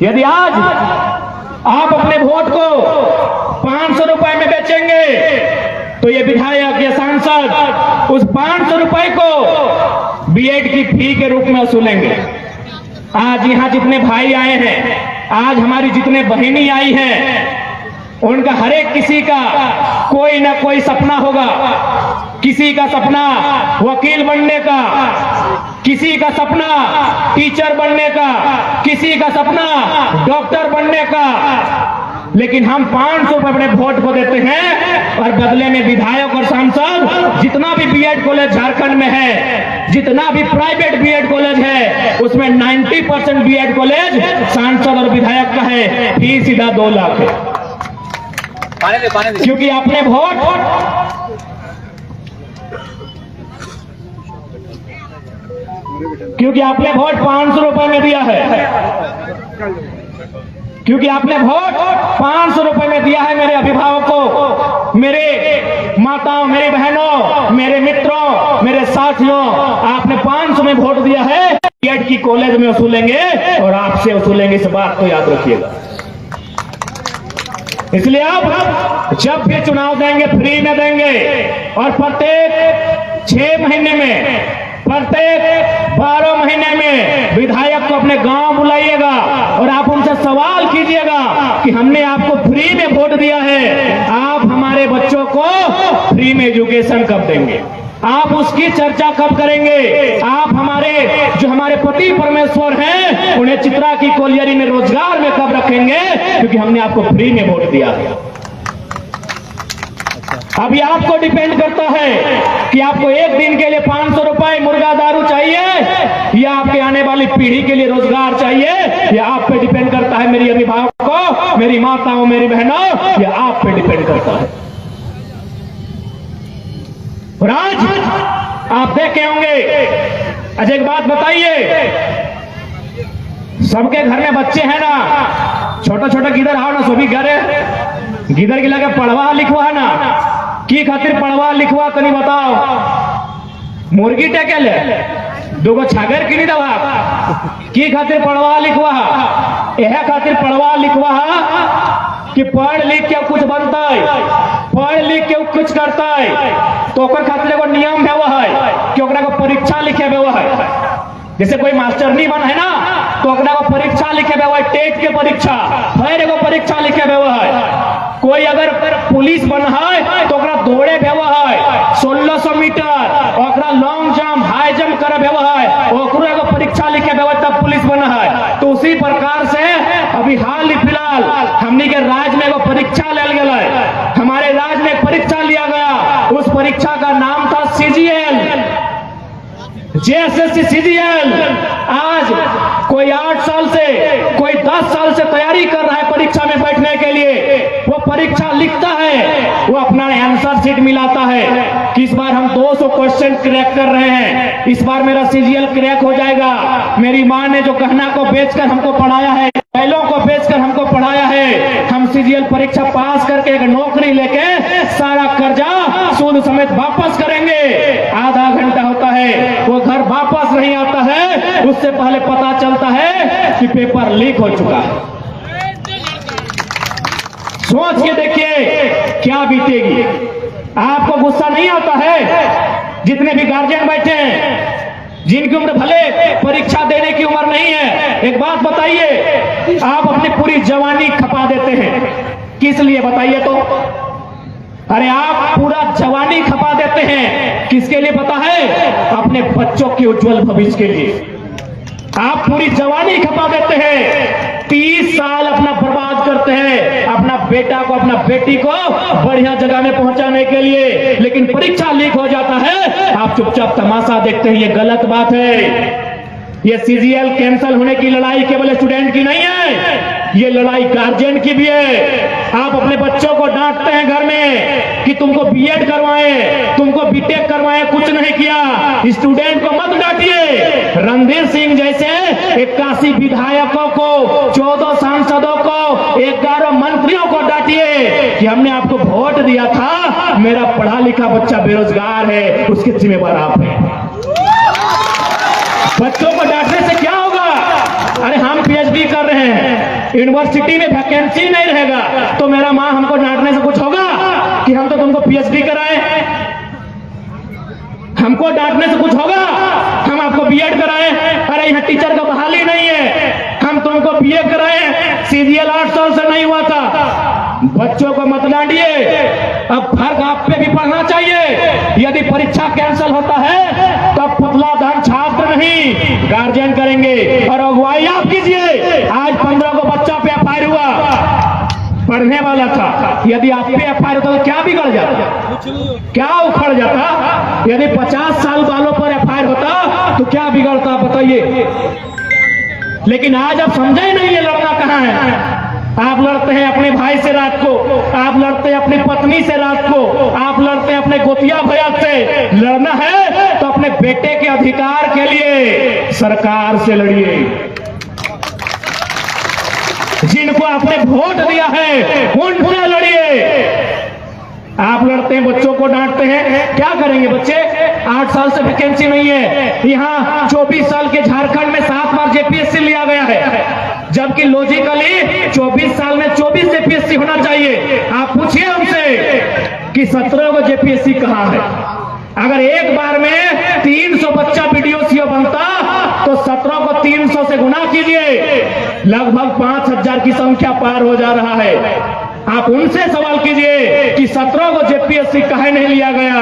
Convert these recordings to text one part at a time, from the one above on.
यदि आज आप अपने वोट को 500 रुपए में बेचेंगे तो ये विधायक, ये सांसद उस 500 रुपए को बीएड की फी के रूप में वसूलेंगे। आज यहाँ जितने भाई आए हैं, आज हमारी जितने बहनी आई हैं, उनका हर एक किसी का कोई ना कोई सपना होगा। किसी का सपना वकील बनने का, किसी का सपना टीचर बनने का, किसी का सपना डॉक्टर बनने का। लेकिन हम 500 रुपए अपने वोट को देते हैं और बदले में विधायक और सांसद जितना भी बीएड कॉलेज झारखंड में है, जितना भी प्राइवेट बीएड कॉलेज है, उसमें 90% बीएड कॉलेज सांसद और विधायक का है। फीस सीधा 2 लाख है। क्योंकि आपने वोट क्योंकि आपने वोट 500 रुपए में दिया है। क्योंकि आपने वोट 500 रुपए में दिया है मेरे अभिभावकों, मेरे माताओं, मेरी बहनों, मेरे मित्रों, मेरे साथियों, आपने 500 में वोट दिया है। बीएड की कॉलेज में वसूलेंगे और आपसे वसूलेंगे, इस बात को याद रखिएगा। इसलिए आप जब भी चुनाव देंगे फ्री में देंगे और प्रत्येक 6 महीने में, प्रत्येक 12 महीने में विधायक को अपने गांव बुलाइएगा और आप उनसे सवाल कीजिएगा कि हमने आपको फ्री में वोट दिया है, आप हमारे बच्चों को फ्री में एजुकेशन कब देंगे, आप उसकी चर्चा कब करेंगे, आप हमारे पति परमेश्वर हैं उन्हें चित्रा की कोलियरी में रोजगार में कब रखेंगे, क्योंकि हमने आपको फ्री में वोट दिया है। अभी आपको डिपेंड करता है कि आपको एक दिन के लिए 500 रुपए मुर्गा दारू चाहिए या आपके आने वाली पीढ़ी के लिए रोजगार चाहिए। यह आप पे डिपेंड करता है मेरी अभिभावकों, मेरी माताओं, मेरी बहनों, यह आप पे डिपेंड करता है। और आज आप देखे होंगे, अच्छा एक बात बताइए, सबके घर में बच्चे हैं ना, छोटा छोटा गिदर आओ ना, सभी घर है, गिदर के लगे पढ़वा लिखवा ना, की खातिर पढ़वा लिखवा तनी बताओ। मुर्गी टेके ले, 2 छागर की नहीं दवा, की खातिर पढ़वा लिखवा, यह खातिर पढ़वा लिखवा कि पढ़ लिख के कुछ बनता है, पढ़ लिख के कुछ करता है, तो ओकर खातिर एगो नियम है, वह है कि ओकरा को परीक्षा लिखे हुआ है। जैसे कोई मास्टर नहीं बना है ना, तो ओकरा को परीक्षा लिखे हुआ है, टेट के परीक्षा, फिर एगो परीक्षा लिखे हुआ है। कोई अगर पुलिस बना है तो ओकरा दौड़े हुआ है 1600 मीटर, ओकरा लॉन्ग जंप, हाई जंप करे हुआ है, ओकरो एगो परीक्षा लिखे हुआ तब पुलिस बना है। तो उसी प्रकार से अभी हाल ही फिलहाल हमनी के राज्य में एगो परीक्षा लेल गया है, हमारे राज्य में परीक्षा लिया गया, उस परीक्षा का नाम था सीजीएल, जेएसएससी सीजीएल। आज कोई 8 साल से, कोई 10 साल से तैयारी कर रहा है परीक्षा में बैठने के लिए, वो परीक्षा लिखता है, वो अपना आंसर शीट मिलाता है कि इस बार हम 200 क्वेश्चन क्रैक कर रहे हैं, इस बार मेरा सीजीएल क्रैक हो जाएगा। मेरी माँ ने जो गहना को बेचकर हमको पढ़ाया है, बैलों को बेचकर हमको पढ़ाया है, हम सीजीएल परीक्षा पास करके एक नौकरी लेके सारा कर्जा सूद समेत वापस करेंगे। आधा घंटा होता है, वो घर वापस नहीं आता है, उससे पहले पता चलता है कि पेपर लीक हो चुका है। सोच के देखिए क्या बीतेगी। आपको गुस्सा नहीं आता है? जितने भी गार्जियन बैठे हैं, जिनकी उम्र भले परीक्षा देने की उम्र नहीं है, एक बात बताइए, आप अपनी पूरी जवानी खपा देते हैं, किस लिए बताइए तो? अरे आप पूरा जवानी खपा देते हैं, किसके लिए पता है? अपने बच्चों के उज्जवल भविष्य के लिए आप पूरी जवानी खपा देते हैं। 30 साल अपना बर्बाद करते हैं अपना बेटा को, अपना बेटी को बढ़िया जगह में पहुंचाने के लिए, लेकिन परीक्षा लीक हो जाता है, आप चुपचाप तमाशा देखते हैं। ये गलत बात है। ये सीजीएल कैंसिल होने की लड़ाई केवल स्टूडेंट की नहीं है, ये लड़ाई गार्जियन की भी है। आप अपने बच्चों को डांटते हैं घर में कि तुमको बीएड करवाएं, तुमको बीटेक करवाएं, कुछ नहीं किया। स्टूडेंट को मत डांटिए। रणधीर सिंह जैसे 81 विधायकों को, 14 सांसदों को, 11 मंत्रियों को डांटिए कि हमने आपको वोट दिया था, मेरा पढ़ा लिखा बच्चा बेरोजगार है, उसके जिम्मेवार आप हैं। बच्चों को डांटने से क्या होगा? अरे हम पीएचडी पीएचडी कर रहे हैं, यूनिवर्सिटी में वैकेंसी नहीं रहेगा तो मेरा माँ हमको डांटने से कुछ होगा कि हम तो तुमको पीएचडी कराए? हमको डांटने से कुछ होगा? हम आपको बीएड कराए? अरे यहाँ टीचर का बहाली नहीं है, हम तुमको बीए कराए, सीजीएल 8 साल से नहीं हुआ था। बच्चों को मत डांटिए, अब फर्क आप पे भी पढ़ना चाहिए। यदि परीक्षा कैंसिल होता है तो पुतला दान छात्र नहीं गार्जियन करेंगे और अगुवाई आप कीजिए। आज 15 को बच्चा पे एफआईआर हुआ, पढ़ने वाला था, यदि आप पे एफआईआर होता तो क्या बिगड़ जाता, क्या उखड़ जाता? यदि 50 साल वालों पर एफआईआर होता तो क्या बिगड़ता बताइए? लेकिन आज आप समझे नहीं ये लड़ना कहाँ है। आप लड़ते हैं अपने भाई से रात को, आप लड़ते हैं अपनी पत्नी से रात को, आप लड़ते हैं अपने गोतिया भैया से। लड़ना है तो अपने बेटे के अधिकार के लिए सरकार से लड़िए। जिनको आपने वोट दिया है उनसे लड़िए। आप लड़ते हैं, बच्चों को डांटते हैं, क्या करेंगे बच्चे? 8 साल से वैकेंसी नहीं है। यहाँ 24 साल के झारखंड में 7 बार जेपीएससी लिया गया है, जबकि लॉजिकली 24 साल में 24 जेपीएससी होना चाहिए। आप पूछिए हमसे कि 17 को जेपीएससी कहाँ है? अगर एक बार में 300 बच्चा वीडियो बनता तो 17 को 300 से गुना कीजिए, लगभग 5000 की संख्या पार हो जा रहा है। आप उनसे सवाल कीजिए कि 17 को जेपीएससी काहे नहीं लिया गया?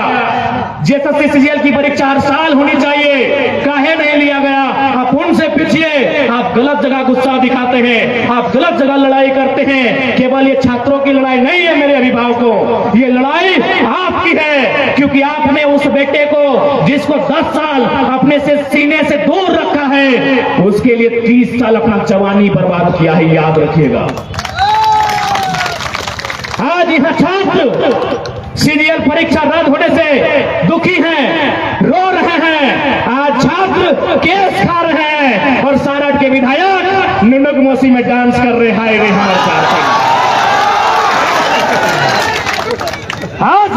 जेएसएससी सीजीएल की परीक्षा हर साल होनी चाहिए, काहे नहीं लिया गया? आप उनसे पूछिए। आप गलत जगह गुस्सा दिखाते हैं, आप गलत जगह लड़ाई करते हैं। केवल ये छात्रों की लड़ाई नहीं है मेरे अभिभावकों, ये लड़ाई आपकी है, क्योंकि आपने उस बेटे को जिसको 10 साल अपने से सीने से दूर रखा है, उसके लिए 30 साल अपना जवानी बर्बाद किया है, याद रखिएगा। आज यह छात्र सीजीएल परीक्षा रद्द होने से दुखी हैं, रो रहे हैं। आज छात्र केस खा रहे हैं और सारठ के विधायक नुनुक मौसी में डांस कर रहे हैं। रे हमारे साथ आज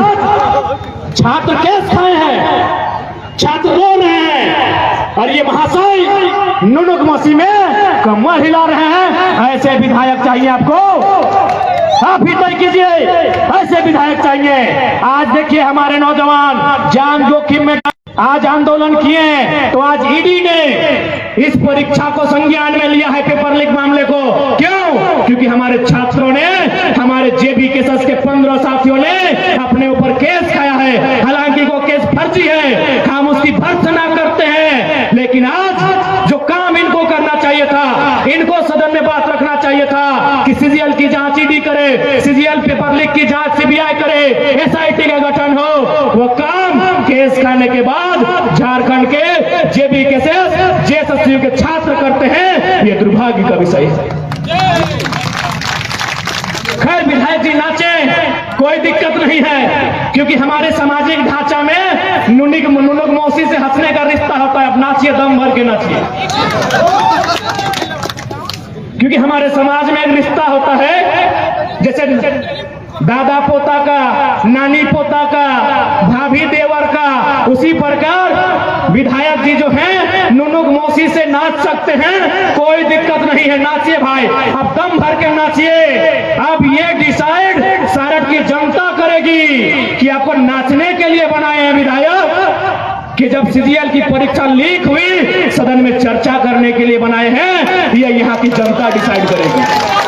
छात्र केस खाए हैं, छात्र रो रहे हैं और ये महाशय नुनुक मौसी में कमर हिला रहे हैं। ऐसे विधायक चाहिए आपको, आप ही तय कीजिए, ऐसे विधायक चाहिए। आज देखिए हमारे नौजवान जान जोखिम में आज आंदोलन किए तो आज ईडी ने इस परीक्षा को संज्ञान में लिया है, पेपर लीक मामले को। क्यों? क्योंकि हमारे छात्रों ने, हमारे जेबी केसेस के 15 साथियों ने अपने ऊपर केस खाया है। हालांकि वो केस फर्जी है, हम उसकी भर्त्सना करते हैं, लेकिन आज जो काम इनको करना चाहिए था, इनको सदन में बात रखना चाहिए था कि सीजीएल की जांच ईडी करे, सीजीएल पेपर लीक की जांच सीबीआई करे, एसआईटी का गठन हो। वो काम केस खाने के बाद झारखंड के जेबी केसेस जेएसएसयू के छात्र करते हैं, ये दुर्भाग्य का विषय है। खैर विधायक जी नाचे, कोई दिक्कत नहीं है, क्योंकि हमारे सामाजिक ढांचा में नुनुक मौसी से हंसने का रिश्ता होता है। अब नाचिए, दम भर के नाचिए, क्योंकि हमारे समाज में एक रिश्ता होता है, जैसे दादा पोता का, नानी पोता का, भाभी देवर का, उसी प्रकार विधायक जी जो हैं नुनुक मौसी से नाच सकते हैं, कोई दिक्कत नहीं है। नाचिए भाई, अब दम भर के नाचिए। अब ये डिसाइड सारठ की जनता करेगी कि आपको नाचने के लिए बनाए हैं विधायक, कि जब सीजीएल की परीक्षा लीक हुई सदन में चर्चा करने के लिए बनाए हैं, ये यहाँ की जनता डिसाइड करेगी।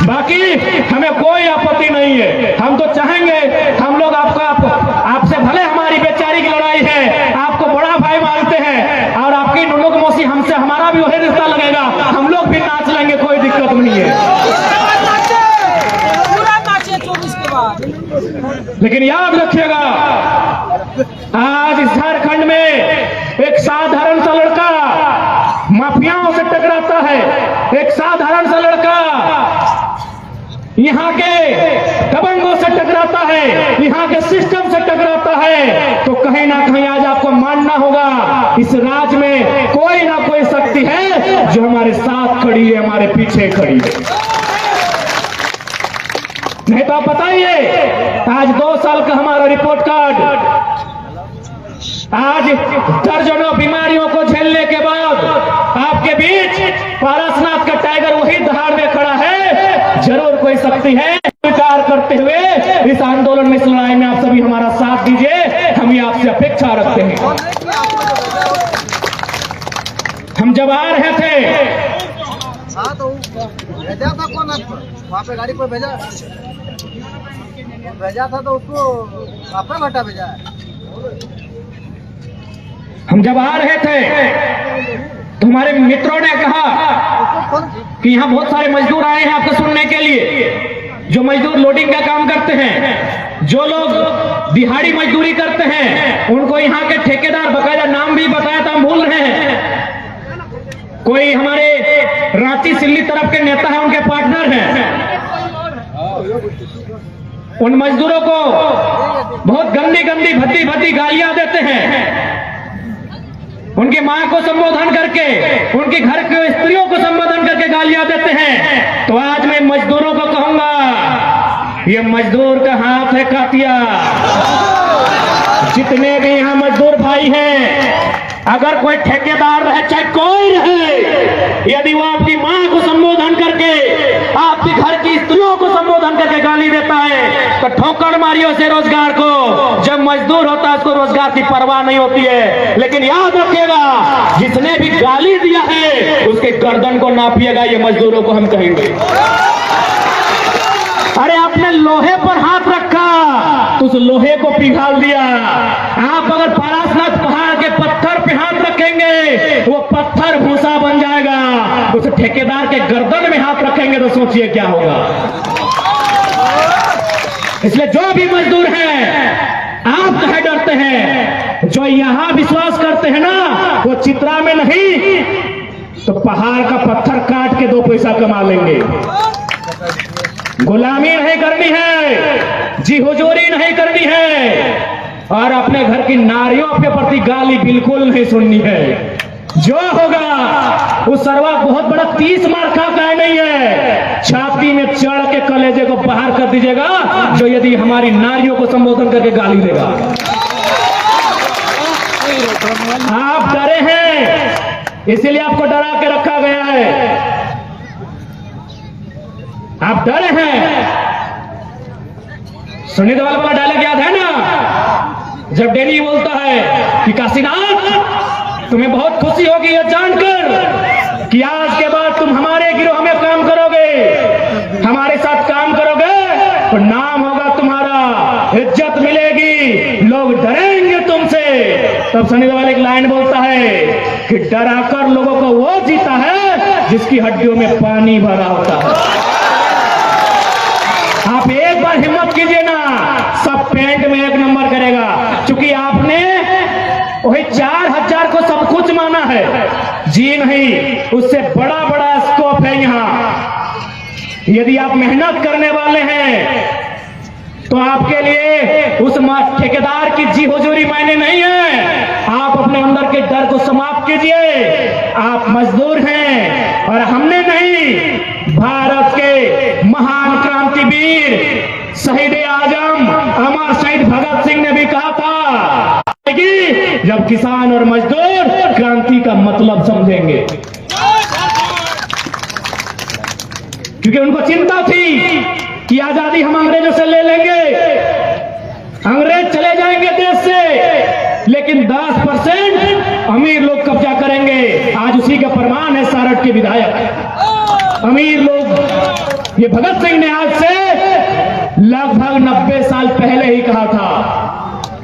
बाकी हमें कोई आपत्ति नहीं है, हम तो चाहेंगे, हम लोग आपसे भले हमारी बेचारी की लड़ाई है, आपको बड़ा भाई मानते हैं, और आपकी नुनुक मौसी हमसे, हमारा भी वही रिश्ता लगेगा, हम लोग भी नाच लेंगे, कोई दिक्कत नहीं है। लेकिन याद रखिएगा, आज इस झारखंड में एक साधारण सा लड़का माफियाओं से टकराता है, एक साधारण सा लड़का यहाँ के दबंगों से टकराता है, यहाँ के सिस्टम से टकराता है, तो कहीं ना कहीं आज आपको मानना होगा इस राज्य में कोई ना कोई शक्ति है जो हमारे साथ खड़ी है, हमारे पीछे खड़ी है। नहीं तो आप बताइए, आज 2 साल का हमारा रिपोर्ट कार्ड, आज दर्जनों बीमारियों को झेलने के बाद आपके बीच पारसनाथ का टाइगर वही दहाड़ में खड़ा है। जरूर कोई शक्ति है। स्वीकार करते हुए इस आंदोलन में, इस लड़ाई में आप सभी हमारा साथ दीजिए। हम ये आपसे अपेक्षा रखते हैं। हम जब आ रहे थे, हाँ तो भेजा था कौन आपको? वहाँ पे गाड़ी पर भेजा था तो उसको अपना भट्टा भेजा है। हम जब आ रहे थे तो हमारे मित्रों ने कहा कि यहाँ बहुत सारे मजदूर आए हैं आपको सुनने के लिए। जो मजदूर लोडिंग का काम करते हैं, जो लोग दिहाड़ी मजदूरी करते हैं, उनको यहाँ के ठेकेदार, बकायदा नाम भी बताया था, हम भूल रहे हैं। कोई हमारे रांची सिल्ली तरफ के नेता है, उनके पार्टनर हैं। उन मजदूरों को बहुत गंदी गंदी भद्दी भद्दी गालियां देते हैं। उनकी मां को संबोधन करके, उनके घर के स्त्रियों को संबोधन करके गालियां देते हैं। तो आज मैं मजदूरों को कहूंगा, ये मजदूर का हाथ है कातिया। जितने भी यहाँ मजदूर भाई हैं, अगर कोई ठेकेदार रहे चाहे कोई रहे, यदि वो आपकी मां को संबोधन करके, आपके घर की स्त्रियों को संबोधन करके गाली देता है, तो ठोकर मारियो से रोजगार को। जब मजदूर होता है उसको रोजगार की परवाह नहीं होती है। लेकिन याद रखिएगा, जिसने भी गाली दिया है उसके गर्दन को नापिएगा। ये मजदूरों को हम कहेंगे। अरे आपने लोहे पर हाथ रखा तो उस लोहे को पिघाल दिया। आप अगर पारसनाथ पहाड़ के पत्थर पे हाथ रखेंगे, वो पत्थर भूसा बन जाएगा। उस ठेकेदार के गर्दन में हाथ रखेंगे तो सोचिए क्या होगा। इसलिए जो भी मजदूर हैं, आप कहे डरते हैं, जो यहां विश्वास करते हैं ना, वो चित्रा में नहीं तो पहाड़ का पत्थर काट के 2 पैसा कमा लेंगे। गुलामी नहीं करनी है, जी हुजूरी नहीं करनी है, और अपने घर की नारियों के प्रति गाली बिल्कुल नहीं सुननी है। जो होगा वो सरवा बहुत बड़ा 30 मार्का का नहीं है, छाती में चढ़ के कलेजे को बाहर कर दीजिएगा, जो यदि हमारी नारियों को संबोधन करके गाली देगा। आप डरे हैं, इसीलिए आपको डरा के रखा गया है। आप डरे हैं। सुनी देओल वाला डायलॉग याद है ना, जब डेनी बोलता है कि काशीनाथ, तुम्हें बहुत खुशी होगी यह जानकर कि आज के बाद तुम हमारे गिरोह में काम करोगे, हमारे साथ काम करोगे तो नाम होगा तुम्हारा, इज्जत मिलेगी, लोग डरेंगे तुमसे। तब सनी देओल एक लाइन बोलता है कि डराकर लोगों को वो जीता है जिसकी हड्डियों में पानी भरा होता है। आप एक बार हिम्मत कीजिए ना, सब पेंट में 1 नंबर करेगा। क्योंकि आपने वही 4000 को सब कुछ माना है, जी नहीं, उससे बड़ा बड़ा स्कोप है यहाँ। यदि आप मेहनत करने वाले हैं तो आपके लिए उस ठेकेदार की जी हुजूरी मायने नहीं है। आप अपने अंदर के डर को समाप्त कीजिए। आप मजदूर हैं और हमने नहीं, भारत के महान क्रांतिवीर शहीद आजम अमर शहीद भगत सिंह ने भी कहा था कि जब किसान और मजदूर क्रांति का मतलब समझेंगे। क्योंकि उनको चिंता थी कि आजादी हम अंग्रेजों से ले लेंगे, अंग्रेज चले जाएंगे देश से, लेकिन 10% अमीर लोग कब्जा करेंगे। आज उसी का प्रमाण है सारठ के विधायक अमीर लोग। ये भगत सिंह ने आज से लगभग 90 साल पहले ही कहा था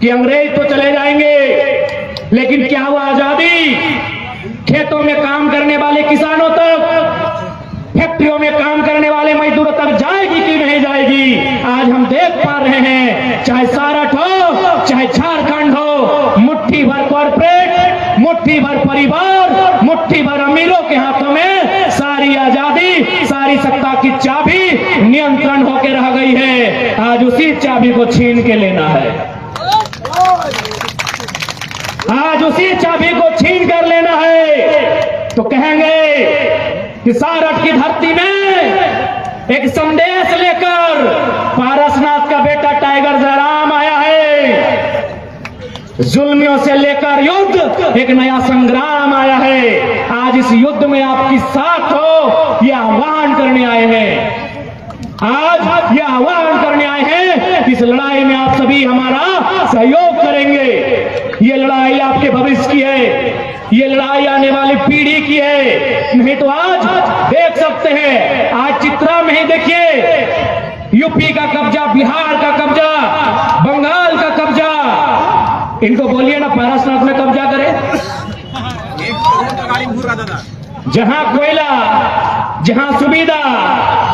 कि अंग्रेज तो चले जाएंगे, लेकिन क्या हुआ आजादी? खेतों में काम करने वाले किसानों तक, फैक्ट्रियों में काम करने वाले मजदूरों तक जाएगी कि नहीं जाएगी? आज हम देख पा रहे हैं, चाहे सारठ हो, चाहे झारखंड हो, मुट्ठी भर कॉर्पोरेट, मुट्ठी भर परिवार, मुट्ठी भर अमीरों के हाथों में सारी आजादी, सारी सत्ता की चाबी नियंत्रण होकर रह गई है। आज उसी चाबी को छीन के लेना है, आज उसी चाबी को छीन कर लेना है। तो कहेंगे कि सारठ की धरती में एक संदेश लेकर पारसनाथ का बेटा टाइगर जयराम आया है। जुल्मियों से लेकर युद्ध, एक नया संग्राम आया है। आज इस युद्ध में आपकी साथ हो, ये आह्वान करने आए हैं। आज ये आह्वान करने आए हैं, इस लड़ाई में आप सभी हमारा सहयोग करेंगे। ये लड़ाई आपके भविष्य की है, ये लड़ाई आने वाली पीढ़ी की है। नहीं तो आज देख सकते हैं, आज चित्रा में ही देखिए, यूपी का कब्जा, बिहार का कब्जा, बंगाल का कब्जा। इनको बोलिए ना पारसनाथ में कब्जा करे। जहां कोयला, जहां सुविधा,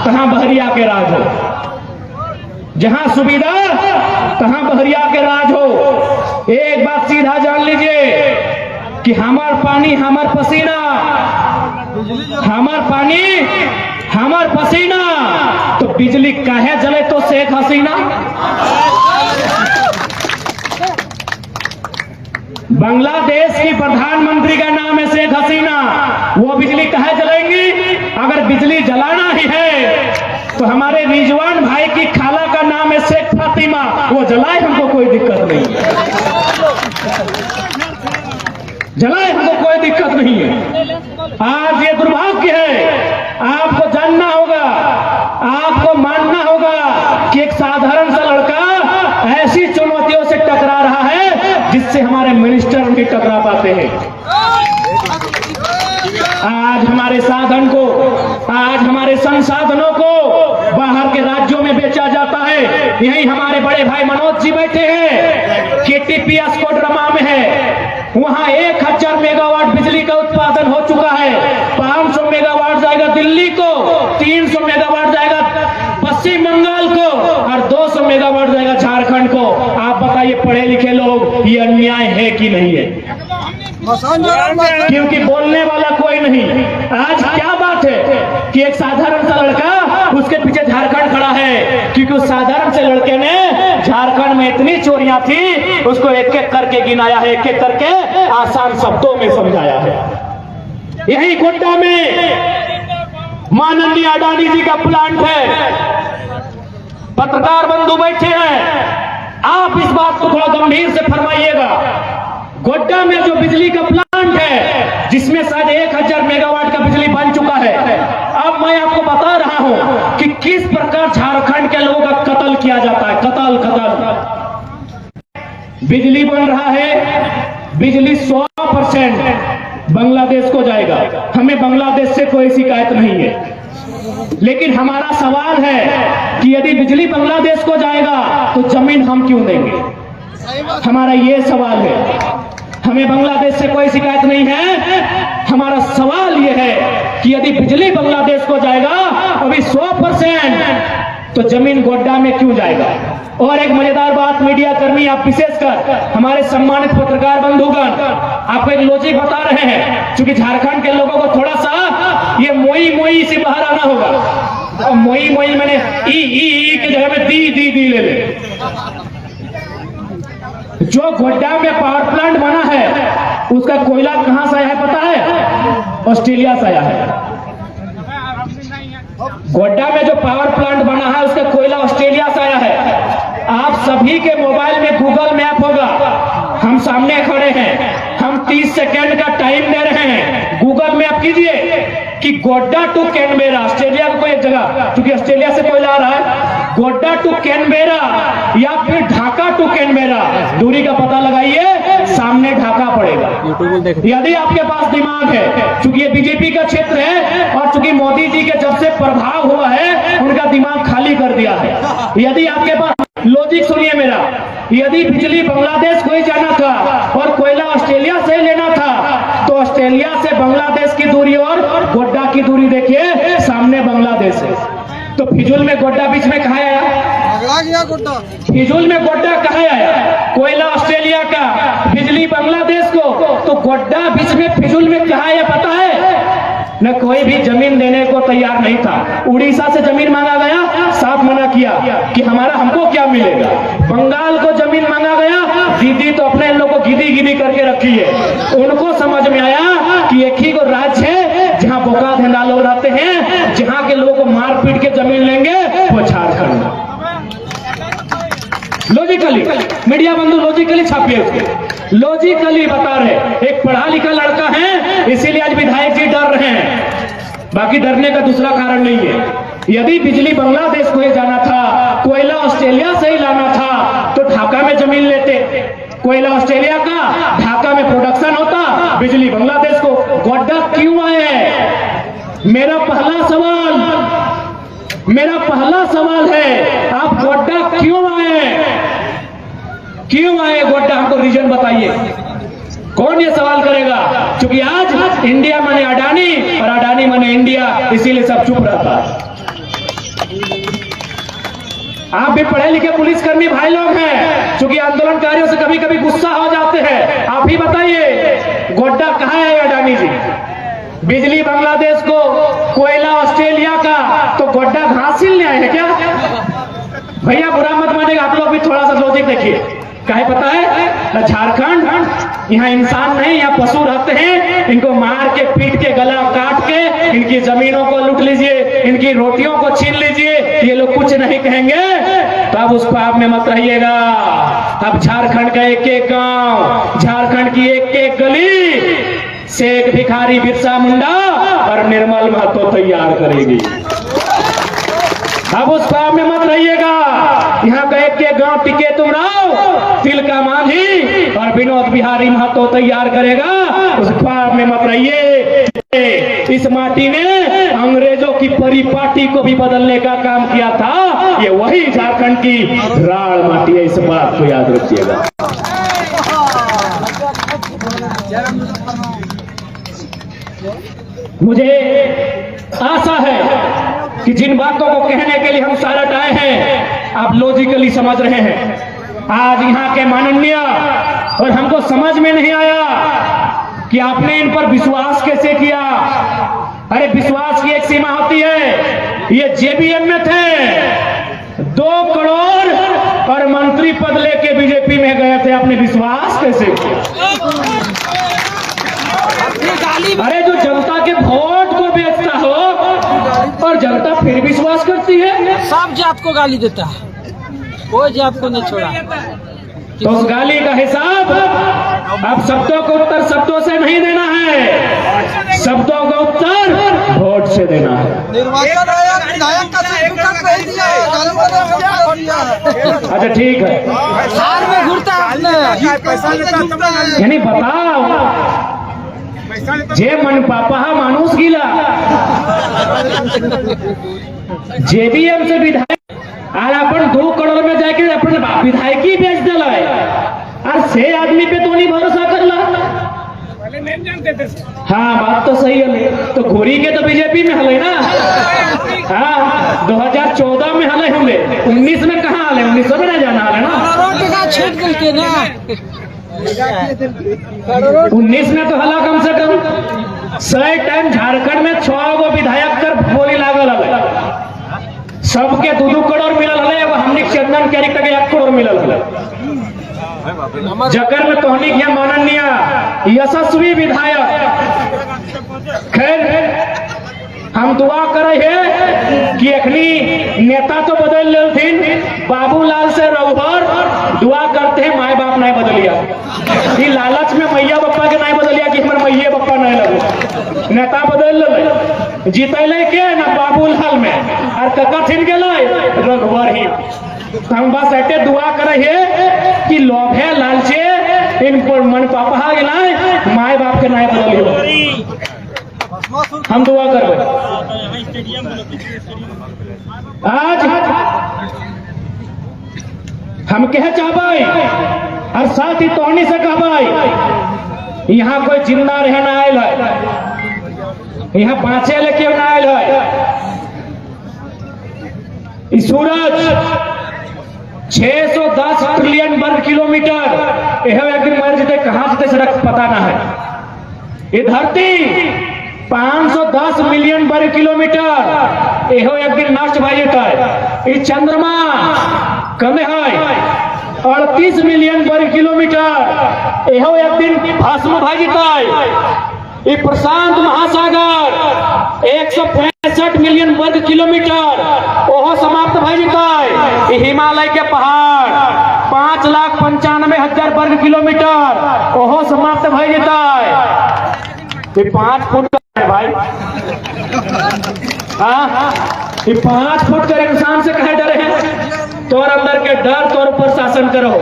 तहां बहरिया के राज हो। जहां सुविधा, तहां बहरिया के राज हो। एक बात सीधा जान लीजिए कि हमार पानी हमार पसीना, हमार पानी हमार पसीना। तो बिजली काहे जले तो शेख हसीना। बांग्लादेश की प्रधानमंत्री का नाम है शेख हसीना। वो बिजली काहे जलाएंगी? अगर बिजली जलाना ही है तो हमारे रिजवान भाई की खाला का नाम है शेख फातिमा, वो जलाए, हमको कोई दिक्कत नहीं, जलाए, हमको कोई दिक्कत नहीं है। आज ये दुर्भाग्य है, आपको जानना होगा, आपको मानना होगा कि एक साधारण सा लड़का ऐसी चुनौतियों से टकरा रहा है जिससे हमारे मिनिस्टर भी टकरा पाते हैं। आज हमारे साधन को, आज हमारे संसाधनों को बाहर के राज्यों में बेचा जाता है। यही हमारे बड़े भाई मनोज जी बैठे हैं, केटीपीएस कोडरमा में है, वहां 1000 मेगावाट बिजली का उत्पादन हो चुका है। 500 मेगावाट जाएगा दिल्ली को, 300 मेगावाट जाएगा पश्चिम बंगाल को और 200 मेगावाट जाएगा झारखंड को। आप बताइए पढ़े लिखे लोग, ये अन्याय है कि नहीं है? क्योंकि बोलने वाला कोई नहीं। आज क्या बात है कि एक साधारण सा लड़का, उसके पीछे झारखंड खड़ा है, क्योंकि उस साधारण से लड़के ने झारखंड में इतनी चोरियां थी, उसको एक एक करके गिनाया है, एक एक करके आसान शब्दों में समझाया है। यही गोड्डा में माननीय अडानी जी का प्लांट है। पत्रकार बंधु बैठे हैं, आप इस बात को थोड़ा गंभीर से फरमाइएगा। गोड्डा में जो बिजली का प्लांट है, जिसमें शायद 1000 मेगावाट का बिजली बन चुका है, अब मैं आपको बता रहा हूं कि किस प्रकार झारखंड के लोगों का कत्ल किया जाता है। कत्ल बिजली बन रहा है, बिजली 100% बांग्लादेश को जाएगा। हमें बांग्लादेश से कोई शिकायत नहीं है, लेकिन हमारा सवाल है कि यदि बिजली बांग्लादेश को जाएगा तो जमीन हम क्यों देंगे? हमारा ये सवाल है। हमें बांग्लादेश से कोई शिकायत नहीं है, हमारा सवाल ये है कि यदि बिजली बांग्लादेश को जाएगा अभी 100%, तो जमीन गोड्डा में क्यों जाएगा? और एक मजेदार बात, मीडिया कर्मी, आप विशेषकर हमारे सम्मानित पत्रकार बंधुगण, आपको एक लॉजिक बता रहे हैं। क्योंकि झारखंड के लोगों को थोड़ा सा ये मोई से बाहर आना होगा। और मोई मैंने ई के जगह में दी ले ले। जो गोड्डा में पावर प्लांट बना है, उसका कोयला कहां से आया है पता है? ऑस्ट्रेलिया से आया है। गोड्डा में जो पावर प्लांट बना है, उसका कोयला ऑस्ट्रेलिया से आया है। आप सभी के मोबाइल में गूगल मैप होगा, हम सामने खड़े हैं, हम 30 सेकेंड का टाइम दे रहे हैं। गूगल मैप कीजिए कि गोड्डा टू कैनबेरा, ऑस्ट्रेलिया को एक जगह, क्योंकि ऑस्ट्रेलिया से कोयला आ रहा है, गोड्डा टू कैनबेरा या फिर ढाका टू कैनबेरा, दूरी का पता लगाइए, सामने ढाका पड़ेगा। यदि आपके पास दिमाग है, क्योंकि ये बीजेपी का क्षेत्र है और चूंकि मोदी जी के जब से प्रभाव हुआ है, उनका दिमाग खाली कर दिया है। यदि आपके पास लॉजिक सुनिए मेरा, यदि बिजली बांग्लादेश को ही जाना था और कोयला ऑस्ट्रेलिया से लेना था, तो ऑस्ट्रेलिया से बांग्लादेश की दूरी और गोड्डा की दूरी देखिए, सामने बांग्लादेश है। तो फिजूल में गोड्डा बीच में कहाँ आया? फिजूल में गोड्डा कहाँ आया? कोयला ऑस्ट्रेलिया का, बिजली बांग्लादेश को, तो गोड्डा बीच में फिजूल में कहाँ आया पता है? न कोई भी जमीन देने को तैयार नहीं था। उड़ीसा से जमीन मांगा गया, साफ मना किया कि हमको क्या मिलेगा। बंगाल को जमीन मांगा गया, दीदी तो अपने लोगों को गिदी करके रखी है। उनको समझ में आया कि एक ही को राज्य है जहां बोका धंधा लोग रहते हैं, जहां के लोगों को मार पीट के जमीन लेंगे, वो झारखंड। लॉजिकली मीडिया बंधु लॉजिकली छापिए उसके, लॉजिकली बता रहे एक पढ़ा लिखा लड़का है इसीलिए आज विधायक जी डर रहे हैं, बाकी डरने का दूसरा कारण नहीं है। यदि बिजली बांग्लादेश को ही जाना था, कोयला ऑस्ट्रेलिया से ही लाना था तो ढाका में जमीन लेते, कोयला ऑस्ट्रेलिया का ढाका में प्रोडक्शन होता, बिजली बांग्लादेश को। गोड्डा क्यों आए? मेरा पहला सवाल है आप गोड्डा क्यों आए गोड्डा, हमको रीजन बताइए। कौन ये सवाल करेगा? क्योंकि आज इंडिया माने अडानी और अडानी माने इंडिया, इसीलिए सब चुप रहता है। आप भी पढ़े लिखे पुलिसकर्मी भाई लोग हैं, क्योंकि आंदोलनकारियों से कभी कभी गुस्सा हो जाते हैं। आप ही बताइए गोड्डा कहाँ है अडानी जी? बिजली बांग्लादेश को, कोयला ऑस्ट्रेलिया का, तो गोड्डा घास हिलने आए हैं क्या? भैया बुरा मत मानेगा, आप लोग भी थोड़ा सा लॉजिक देखिए। काहे पता है? झारखंड यहाँ इंसान नहीं, यहाँ पशु रहते हैं, इनको मार के पीट के गला काट के इनकी जमीनों को लूट लीजिए, इनकी रोटियों को छीन लीजिए, ये लोग कुछ नहीं कहेंगे, तो अब उस पाप में मत रहिएगा। अब झारखंड का एक एक गांव, झारखंड की एक एक गली शेख भिखारी बिरसा मुंडा और निर्मल महतो तैयार करेगी। अब उस ख्वाब में मत रहिएगा। यहाँ का एक के गांव टिके तुम राव, तिलका मांझी और विनोद बिहारी महतो तैयार करेगा, उस ख्वाब में मत रहिए। इस माटी ने अंग्रेजों की परिपाटी को भी बदलने का काम किया था, ये वही झारखंड की राड़ माटी है, इस बात को याद रखिएगा। मुझे आशा है कि जिन बातों को कहने के लिए हम सारट आए हैं आप लॉजिकली समझ रहे हैं। आज यहाँ के माननीय, और हमको समझ में नहीं आया कि आपने इन पर विश्वास कैसे किया। अरे विश्वास की एक सीमा होती है। ये जेबीएम में थे, 2 करोड़ और मंत्री पद लेके बीजेपी में गए थे, आपने विश्वास कैसे किया? अरे जो जनता के वोट को बेचता हो और जनता फिर विश्वास करती है। सब जात को गाली देता है, कोई जात को नहीं छोड़ा। तो उस गाली का हिसाब अब शब्दों को उत्तर शब्दों से नहीं देना है, शब्दों का उत्तर वोट से देना है। निर्वाचन आयोग विधायक का सर्टिफिकेट नहीं दिया, अच्छा ठीक है, साल में घूरता यानी बताओ जे मन पापा मानुस गिला जेबीएम से विधायक और अपन 2 करोड़ में जाके अपन विधायकी बेच दिला और 6 आदमी पे तो नहीं भरोसा कर ला। हाँ बात तो सही है, तो घोरी के तो बीजेपी में हले ना। हाँ 2014 में हले होंगे, 19 में कहाँ हले? 1900 में ना जाना हले ना, छेद करके ना 19 में तो हला कम से कम 100 टाइम झारखंड में 6 गो विधायक कर बोली लागल है, सबके 2-2 करोड़ मिलल है, हमने चंदन कैरेक्टर के 1 करोड़ मिलल है। जकर में तोहनी के माननीय यशस्वी विधायक, खैर हम दुआ करे है कि अखनी नेता तो बदल लेथिन, बाबूलाल से रघुवर दुआ करते हैं माए बाप नहीं बदलिया, कि लालच में मैया बप्पा के नहीं बदलिया कि हमारे मैये बप्पा नहीं लगे, नेता बदल ले जीतले के ना बाबूलाल में और कका छिन गए रघुवर ही। तो हम बस ऐसे दुआ करे है कि लोभे लालचे इन पर मन पापा गए माए बाप के नहीं बदलियो, हम दुआ करबे। आज हम कह चाहबे और साथ ही तोहनी से कहबे, यहाँ कोई जिंदा रहना आयल है, यहाँ बाँचे लेके ना आयल है। इस सूरज 610 ट्रिलियन वर्ग किलोमीटर, यह एक दिन मर जते कहाँ जते सड़क पता ना है। ये धरती 510 मिलियन वर्ग किलोमीटर, यह एक दिन नष्ट भाई है। ये चंद्रमा कमे है 38 मिलियन वर्ग किलोमीटर, यह एक दिन भस्म भाई है। ये प्रशांत महासागर 165 मिलियन वर्ग किलोमीटर, ओहो समाप्त भाई है। हिमालय के पहाड़ 5,95,000 वर्ग किलोमीटर ओहो समाप्त भई जेता है। 5 फुट का है भाई। हाँ, 5 फुट के इंसान से कहे डरे हैं? तोर अंदर के डर तोर ऊपर शासन करो,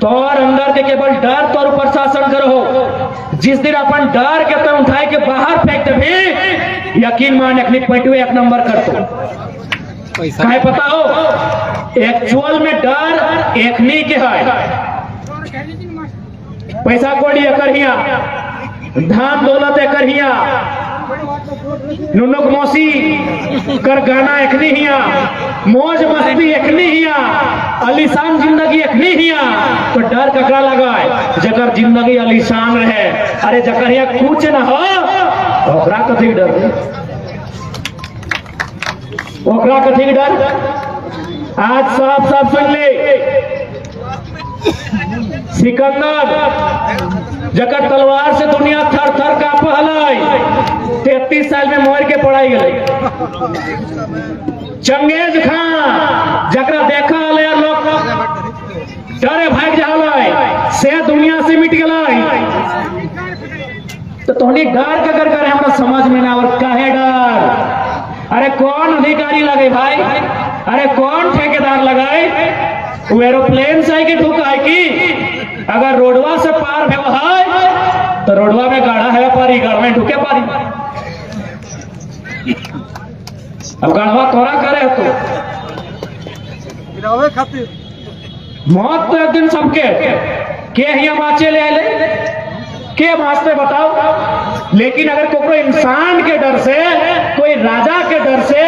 तोर अंदर के केवल डर तोर ऊपर शासन करो। जिस दिन अपन डर के तो उठाए के बाहर फेंक भी, यकीन मान अपनी पटवे 1 नंबर कर तो कहे पता हो एक्चुअल में डर एकनी के है। पैसा कौड़ी एकर हिया, धान दौलत एकर हिया, नुनुक मौसी कर गाना एकनी हिया, मौज मस्ती एकनी हिया, अलीशान जिंदगी एकनी हिया। तो डर ककरा लगाए जकर जिंदगी अलीशान रहे। अरे जकर हिया कुछ न हो ओकरा कथी डर, ओकरा कथी डर। आज सब सुन ले, सिकंदर जकर तलवार से दुनिया थर थर काँप हलै, 33 साल में मोर के पड़ाई गई। चंगेज खान जकरा देखा हलै लोग डरे भाग जाए से दुनिया से मिट गई। तो तोहनी डर का कर हमरा समझ में ना और काहे डर। अरे कौन अधिकारी लगे भाई, अरे कौन ठेकेदार लगाए? वो एरोप्लेन से कि ढुका है कि अगर रोडवा से पार भेव है तो रोडवा में गाढ़ा है पारी, गाढ़ में ढुके पारी। अब गाढ़वा तोरा करे तो खातिर मौत तो एक दिन सबके के हिया बाँचे ले आए के वास्ते बताओ। लेकिन अगर कोई इंसान के डर से, कोई राजा के डर से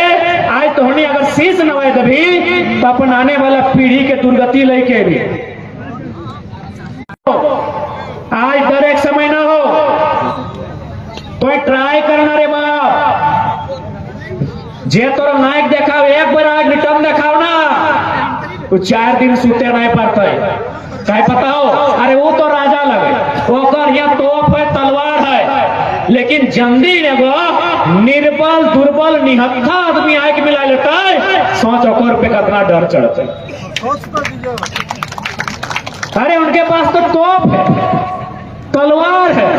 आज तोहनी अगर शीश नवाए दभी तो अपन आने वाला पीढ़ी के दुर्गति लेके भी। आज डर एक समय ना हो तो ट्राई करना रे बाप। जे तोरा नायक देखाओ एक बार आग रिटर्न देखाओ ना तो 4 दिन सूते नहीं पाते। कहे पता हो अरे वो तो राजा लगे, ओकर या तोप है, तलवार है, लेकिन जंदी एगो निर्बल दुर्बल निहत्था आदमी आके मिला लेता है। सोच ओकर पे कितना डर चढ़ते। अरे उनके पास तो तोप है, तलवार है,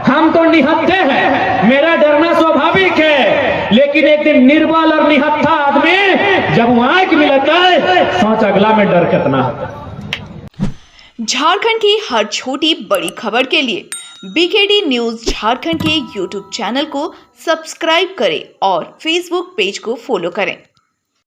हम तो निहत्थे हैं, मेरा डरना स्वाभाविक है। लेकिन एक दिन निर्बल और निहत्था आदमी जब वहां के मिलता है, सोच अगला में डर कितना। झारखंड की हर छोटी बड़ी खबर के लिए बीकेडी न्यूज झारखंड के यूट्यूब चैनल को सब्सक्राइब करें और फेसबुक पेज को फॉलो करें।